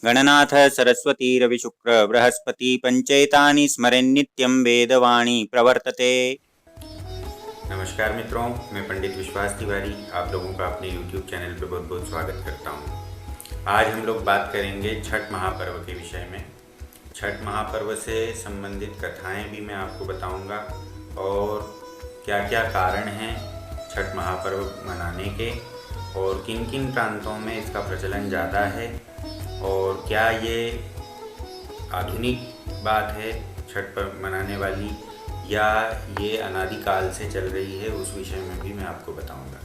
गणनाथ सरस्वती रविशुक्र बृहस्पति पंचेतानि स्मरेन्नित्यं वेदवाणी प्रवर्तते। नमस्कार मित्रों, मैं पंडित विश्वास तिवारी आप लोगों का अपने YouTube चैनल पर बहुत बहुत स्वागत करता हूं। आज हम लोग बात करेंगे छठ महापर्व के विषय में। छठ महापर्व से संबंधित कथाएं भी मैं आपको बताऊंगा और क्या क्या कारण हैं छठ महापर्व मनाने के और किन किन प्रांतों में इसका प्रचलन ज़्यादा है और क्या ये आधुनिक बात है छठ पर्व मनाने वाली या ये अनादिकाल से चल रही है, उस विषय में भी मैं आपको बताऊंगा।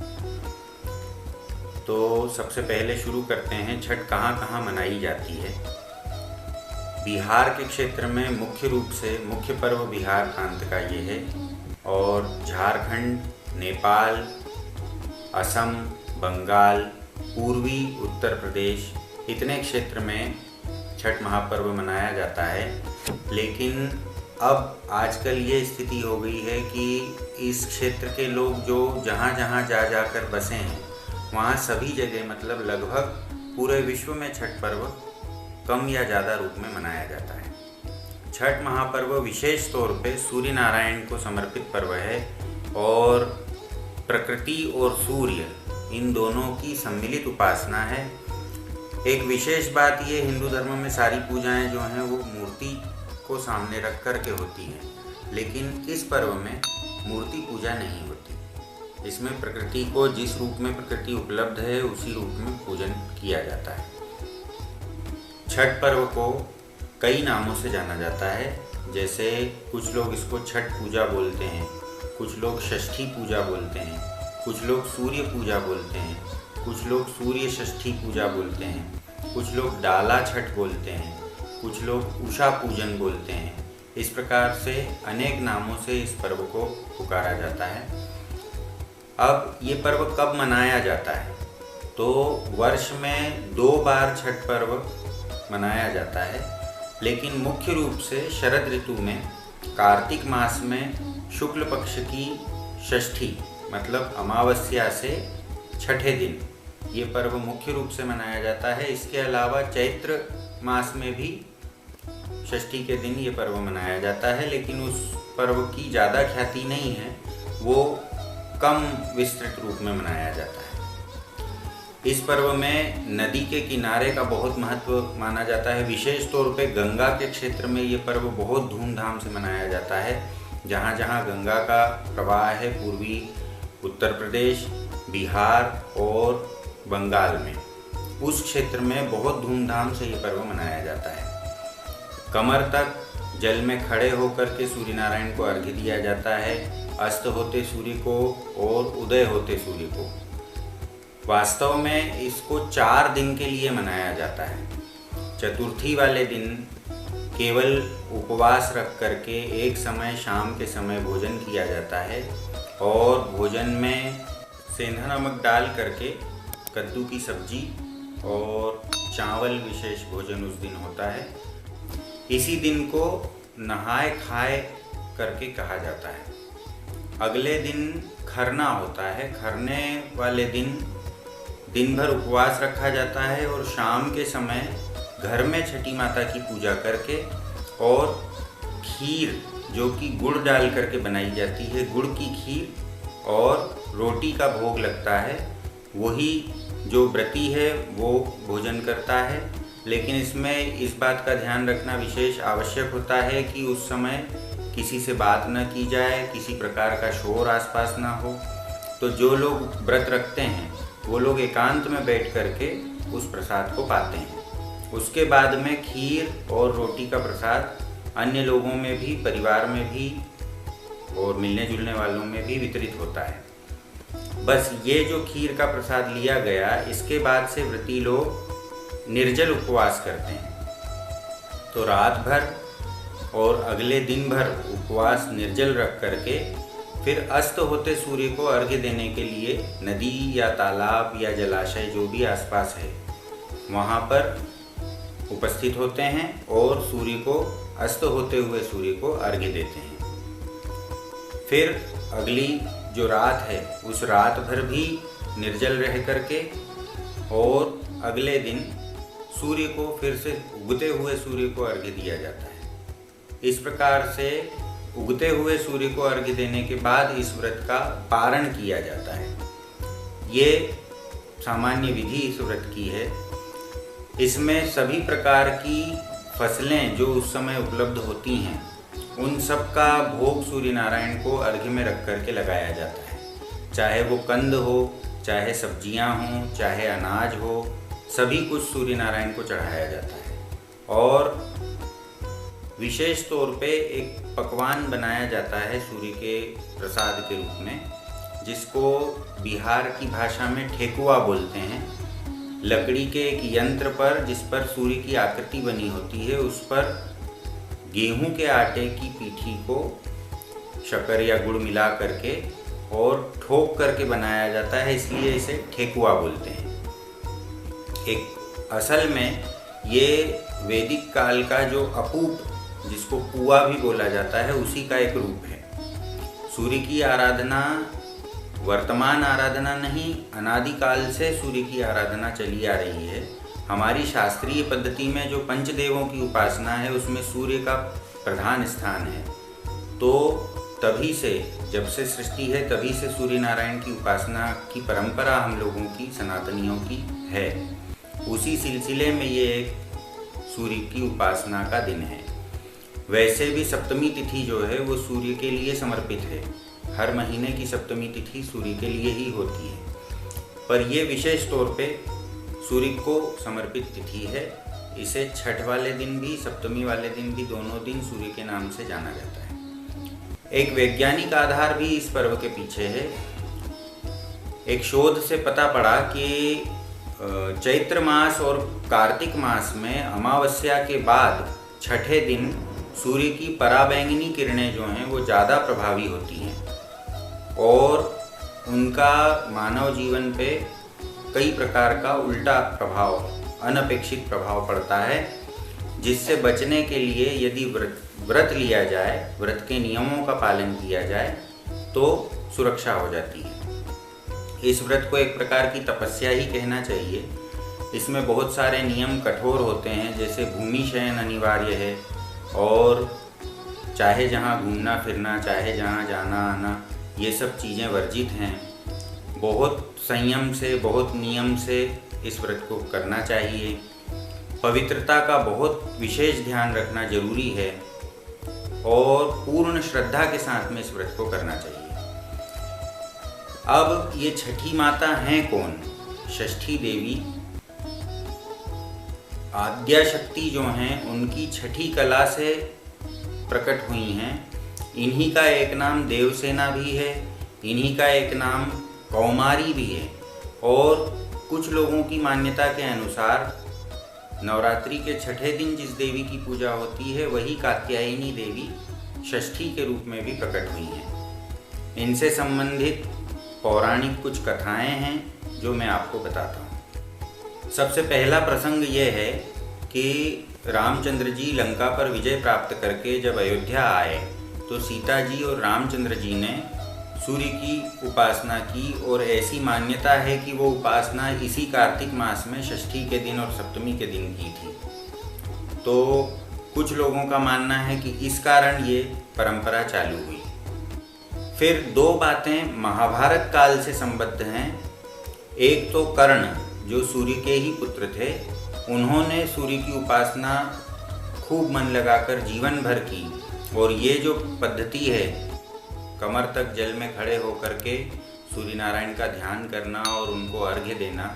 तो सबसे पहले शुरू करते हैं, छठ कहाँ कहाँ मनाई जाती है। बिहार के क्षेत्र में मुख्य रूप से मुख्य पर्व बिहार प्रांत का ये है और झारखंड, नेपाल, असम, बंगाल, पूर्वी उत्तर प्रदेश इतने क्षेत्र में छठ महापर्व मनाया जाता है। लेकिन अब आजकल ये स्थिति हो गई है कि इस क्षेत्र के लोग जो जहाँ जहाँ जाकर बसे हैं वहाँ सभी जगह मतलब लगभग पूरे विश्व में छठ पर्व कम या ज़्यादा रूप में मनाया जाता है। छठ महापर्व विशेष तौर पे सूर्य नारायण को समर्पित पर्व है और प्रकृति और सूर्य इन दोनों की सम्मिलित उपासना है। एक विशेष बात ये, हिंदू धर्म में सारी पूजाएं जो हैं वो मूर्ति को सामने रख कर के होती हैं, लेकिन इस पर्व में मूर्ति पूजा नहीं होती। इसमें प्रकृति को जिस रूप में प्रकृति उपलब्ध है उसी रूप में पूजन किया जाता है। छठ पर्व को कई नामों से जाना जाता है, जैसे कुछ लोग इसको छठ पूजा बोलते हैं, कुछ लोग षष्ठी पूजा बोलते हैं, कुछ लोग सूर्य पूजा बोलते हैं, कुछ लोग सूर्य षष्ठी पूजा बोलते हैं, कुछ लोग डाला छठ बोलते हैं, कुछ लोग उषा पूजन बोलते हैं। इस प्रकार से अनेक नामों से इस पर्व को पुकारा जाता है। अब ये पर्व कब मनाया जाता है? तो वर्ष में 2 बार छठ पर्व मनाया जाता है, लेकिन मुख्य रूप से शरद ऋतु में कार्तिक मास में शुक्ल पक्ष की षष्ठी मतलब अमावस्या से छठे दिन ये पर्व मुख्य रूप से मनाया जाता है। इसके अलावा चैत्र मास में भी षष्ठी के दिन ये पर्व मनाया जाता है, लेकिन उस पर्व की ज़्यादा ख्याति नहीं है, वो कम विस्तृत रूप में मनाया जाता है। इस पर्व में नदी के किनारे का बहुत महत्व माना जाता है। विशेष तौर पे गंगा के क्षेत्र में ये पर्व बहुत धूमधाम से मनाया जाता है। जहाँ जहाँ गंगा का प्रवाह है, पूर्वी उत्तर प्रदेश, बिहार और बंगाल में, उस क्षेत्र में बहुत धूमधाम से ये पर्व मनाया जाता है। कमर तक जल में खड़े होकर के सूर्य नारायण को अर्घ्य दिया जाता है, अस्त होते सूर्य को और उदय होते सूर्य को। वास्तव में इसको 4 दिन के लिए मनाया जाता है। चतुर्थी वाले दिन केवल उपवास रख करके एक समय शाम के समय भोजन किया जाता है और भोजन में सेंधा नमक डाल करके कद्दू की सब्जी और चावल विशेष भोजन उस दिन होता है। इसी दिन को नहाए खाए करके कहा जाता है। अगले दिन खरना होता है। खरने वाले दिन भर उपवास रखा जाता है और शाम के समय घर में छठी माता की पूजा करके और खीर जो कि गुड़ डाल करके बनाई जाती है, गुड़ की खीर और रोटी का भोग लगता है, वही जो व्रती है वो भोजन करता है। लेकिन इसमें इस बात का ध्यान रखना विशेष आवश्यक होता है कि उस समय किसी से बात न की जाए, किसी प्रकार का शोर आसपास ना हो। तो जो लोग व्रत रखते हैं वो लोग एकांत में बैठ करके उस प्रसाद को पाते हैं। उसके बाद में खीर और रोटी का प्रसाद अन्य लोगों में भी, परिवार में भी और मिलने जुलने वालों में भी वितरित होता है। बस ये जो खीर का प्रसाद लिया गया, इसके बाद से व्रती लोग निर्जल उपवास करते हैं। तो रात भर और अगले दिन भर उपवास निर्जल रख करके फिर अस्त होते सूर्य को अर्घ्य देने के लिए नदी या तालाब या जलाशय जो भी आसपास है वहाँ पर उपस्थित होते हैं और सूर्य को, अस्त होते हुए सूर्य को अर्घ्य देते हैं। फिर अगली जो रात है उस रात भर भी निर्जल रह करके और अगले दिन सूर्य को फिर से उगते हुए सूर्य को अर्घ्य दिया जाता है। इस प्रकार से उगते हुए सूर्य को अर्घ्य देने के बाद इस व्रत का पारण किया जाता है। ये सामान्य विधि इस व्रत की है। इसमें सभी प्रकार की फसलें जो उस समय उपलब्ध होती हैं, उन सब का भोग सूर्य नारायण को अर्घ्य में रख करके लगाया जाता है। चाहे वो कंद हो, चाहे सब्जियां हों, चाहे अनाज हो, सभी कुछ सूर्य नारायण को चढ़ाया जाता है। और विशेष तौर पे एक पकवान बनाया जाता है सूर्य के प्रसाद के रूप में, जिसको बिहार की भाषा में ठेकुआ बोलते हैं। लकड़ी के एक यंत्र पर, जिस पर सूर्य की आकृति बनी होती है, उस पर गेहूं के आटे की पीठी को शक्कर या गुड़ मिला करके और ठोक करके बनाया जाता है, इसलिए इसे ठेकुआ बोलते हैं। एक असल में ये वैदिक काल का जो अपूप, जिसको पुआ भी बोला जाता है, उसी का एक रूप है। सूर्य की आराधना वर्तमान आराधना नहीं, अनादिकाल से सूर्य की आराधना चली आ रही है। हमारी शास्त्रीय पद्धति में जो पंचदेवों की उपासना है, उसमें सूर्य का प्रधान स्थान है। तो तभी से, जब से सृष्टि है, तभी से सूर्य नारायण की उपासना की परंपरा हम लोगों की, सनातनियों की है। उसी सिलसिले में ये एक सूर्य की उपासना का दिन है। वैसे भी सप्तमी तिथि जो है वो सूर्य के लिए समर्पित है। हर महीने की सप्तमी तिथि सूर्य के लिए ही होती है, पर ये विशेष तौर पे सूर्य को समर्पित तिथि है। इसे छठ वाले दिन भी, सप्तमी वाले दिन भी, दोनों दिन सूर्य के नाम से जाना जाता है। एक वैज्ञानिक आधार भी इस पर्व के पीछे है। एक शोध से पता पड़ा कि चैत्र मास और कार्तिक मास में अमावस्या के बाद छठे दिन सूर्य की पराबैंगनी किरणें जो हैं वो ज़्यादा प्रभावी होती हैं और उनका मानव जीवन पे कई प्रकार का उल्टा प्रभाव, अनपेक्षित प्रभाव पड़ता है, जिससे बचने के लिए यदि व्रत लिया जाए, व्रत के नियमों का पालन किया जाए, तो सुरक्षा हो जाती है। इस व्रत को एक प्रकार की तपस्या ही कहना चाहिए। इसमें बहुत सारे नियम कठोर होते हैं, जैसे भूमि शयन अनिवार्य है और चाहे जहाँ घूमना फिरना, चाहे जहाँ जाना आना, ये सब चीज़ें वर्जित हैं। बहुत संयम से, बहुत नियम से इस व्रत को करना चाहिए। पवित्रता का बहुत विशेष ध्यान रखना जरूरी है और पूर्ण श्रद्धा के साथ में इस व्रत को करना चाहिए। अब ये छठी माता हैं कौन? षष्ठी देवी आद्या शक्ति जो हैं, उनकी छठी कला से प्रकट हुई हैं। इन्हीं का एक नाम देवसेना भी है, इन्हीं का एक नाम कौमारी भी है। और कुछ लोगों की मान्यता के अनुसार नवरात्रि के छठे दिन जिस देवी की पूजा होती है, वही कात्यायनी देवी षष्ठी के रूप में भी प्रकट हुई हैं। इनसे संबंधित पौराणिक कुछ कथाएं हैं जो मैं आपको बताता हूँ। सबसे पहला प्रसंग ये है कि रामचंद्र जी लंका पर विजय प्राप्त करके जब अयोध्या आए, तो सीता जी और रामचंद्र जी ने सूर्य की उपासना की और ऐसी मान्यता है कि वो उपासना इसी कार्तिक मास में षष्ठी के दिन और सप्तमी के दिन की थी। तो कुछ लोगों का मानना है कि इस कारण ये परंपरा चालू हुई। फिर दो बातें महाभारत काल से संबद्ध हैं। एक तो कर्ण, जो सूर्य के ही पुत्र थे, उन्होंने सूर्य की उपासना खूब मन लगाकर जीवन भर की। और ये जो पद्धति है, कमर तक जल में खड़े होकर के सूर्य नारायण का ध्यान करना और उनको अर्घ्य देना,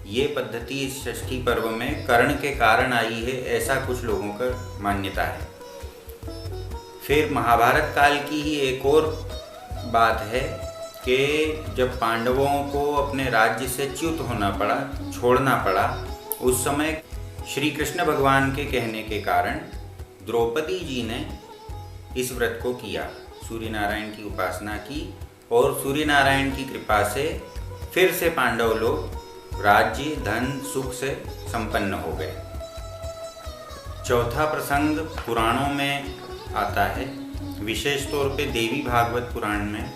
ये पद्धति इस षष्ठी पर्व में कर्ण के कारण आई है, ऐसा कुछ लोगों का मान्यता है। फिर महाभारत काल की ही एक और बात है कि जब पांडवों को अपने राज्य से च्युत होना पड़ा, छोड़ना पड़ा, उस समय श्री कृष्ण भगवान के कहने के कारण द्रौपदी जी ने इस व्रत को किया, सूर्य नारायण की उपासना की और सूर्य नारायण की कृपा से फिर से पांडव लोग राज्य, धन, सुख से संपन्न हो गए। चौथा प्रसंग पुराणों में आता है। विशेष तौर पे देवी भागवत पुराण में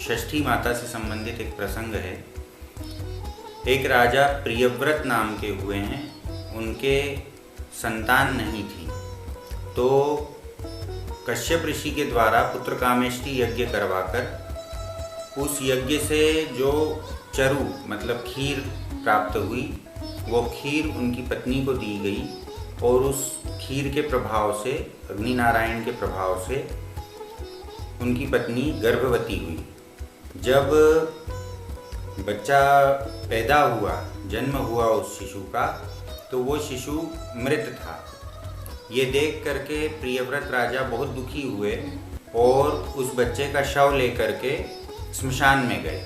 षष्ठी माता से संबंधित एक प्रसंग है। एक राजा प्रियव्रत नाम के हुए हैं। उनके संतान नहीं थी, तो कश्यप ऋषि के द्वारा पुत्र कामेष्टि यज्ञ करवाकर उस यज्ञ से जो चरु मतलब खीर प्राप्त हुई, वो खीर उनकी पत्नी को दी गई और उस खीर के प्रभाव से, अग्नि नारायण के प्रभाव से उनकी पत्नी गर्भवती हुई। जब बच्चा पैदा हुआ, जन्म हुआ उस शिशु का, तो वो शिशु मृत था। ये देख करके प्रियव्रत राजा बहुत दुखी हुए और उस बच्चे का शव लेकर के स्मशान में गए।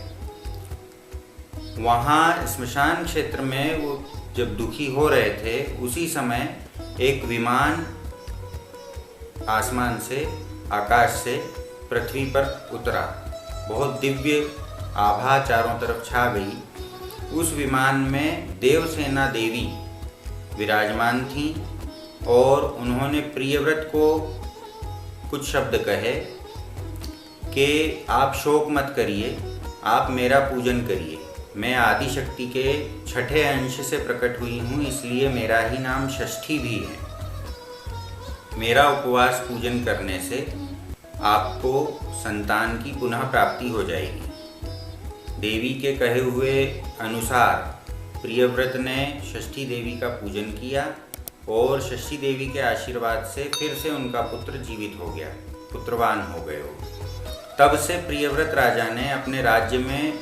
वहाँ स्मशान क्षेत्र में वो जब दुखी हो रहे थे, उसी समय एक विमान आसमान से, आकाश से पृथ्वी पर उतरा। बहुत दिव्य आभा चारों तरफ छा गई। उस विमान में देवसेना देवी विराजमान थी और उन्होंने प्रियव्रत को कुछ शब्द कहे कि आप शोक मत करिए, आप मेरा पूजन करिए। मैं आदिशक्ति के छठे अंश से प्रकट हुई हूँ, इसलिए मेरा ही नाम षष्ठी भी है। मेरा उपवास पूजन करने से आपको संतान की पुनः प्राप्ति हो जाएगी। देवी के कहे हुए अनुसार प्रियव्रत ने षष्ठी देवी का पूजन किया और षष्ठी देवी के आशीर्वाद से फिर से उनका पुत्र जीवित हो गया, पुत्रवान हो गए हो। तब से प्रियव्रत राजा ने अपने राज्य में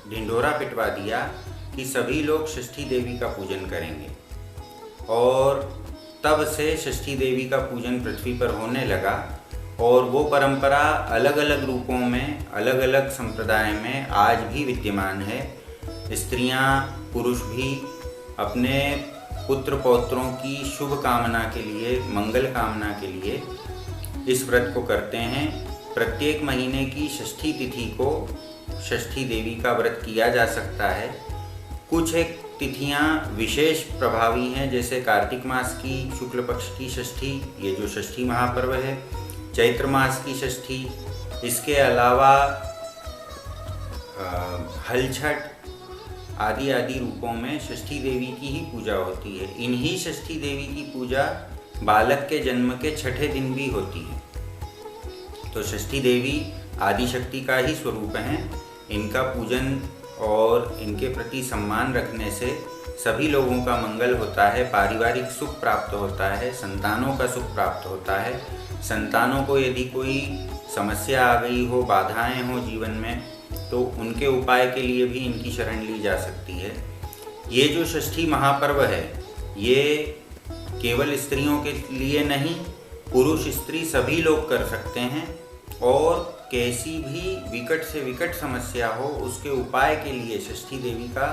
ढिंढोरा पिटवा दिया कि सभी लोग षष्ठी देवी का पूजन करेंगे, और तब से षष्ठी देवी का पूजन पृथ्वी पर होने लगा। और वो परंपरा अलग अलग रूपों में, अलग अलग संप्रदाय में आज भी विद्यमान है। स्त्रियां, पुरुष भी अपने पुत्र पौत्रों की शुभ कामना के लिए, मंगल कामना के लिए इस व्रत को करते हैं। प्रत्येक महीने की षष्ठी तिथि को षष्ठी देवी का व्रत किया जा सकता है। कुछ एक तिथियां विशेष प्रभावी हैं, जैसे कार्तिक मास की शुक्ल पक्ष की षष्ठी, ये जो षष्ठी महापर्व है, चैत्र मास की षष्ठी, इसके अलावा हलछठ आदि आदि रूपों में षष्ठी देवी की ही पूजा होती है। इन्हीं षष्ठी देवी की पूजा बालक के जन्म के छठे दिन भी होती है। तो षष्ठी देवी आदिशक्ति का ही स्वरूप हैं। इनका पूजन और इनके प्रति सम्मान रखने से सभी लोगों का मंगल होता है, पारिवारिक सुख प्राप्त होता है, संतानों का सुख प्राप्त होता है। संतानों को यदि कोई समस्या आ गई हो, बाधाएं हो जीवन में, तो उनके उपाय के लिए भी इनकी शरण ली जा सकती है। ये जो षष्ठी महापर्व है, ये केवल स्त्रियों के लिए नहीं, पुरुष स्त्री सभी लोग कर सकते हैं। और कैसी भी विकट से विकट समस्या हो, उसके उपाय के लिए षष्ठी देवी का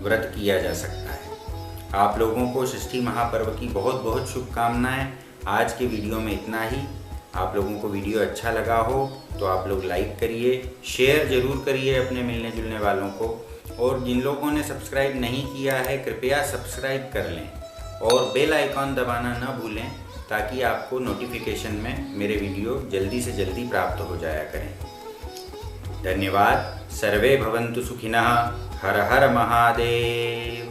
व्रत किया जा सकता है। आप लोगों को षष्ठी महापर्व की बहुत बहुत शुभकामनाएं। आज के वीडियो में इतना ही। आप लोगों को वीडियो अच्छा लगा हो तो आप लोग लाइक करिए, शेयर ज़रूर करिए अपने मिलने जुलने वालों को, और जिन लोगों ने सब्सक्राइब नहीं किया है कृपया सब्सक्राइब कर लें और बेल आइकॉन दबाना न भूलें, ताकि आपको नोटिफिकेशन में मेरे वीडियो जल्दी से जल्दी प्राप्त हो जाया करें। धन्यवाद। सर्वे भवन्तु सुखिनः। हर हर महादेव।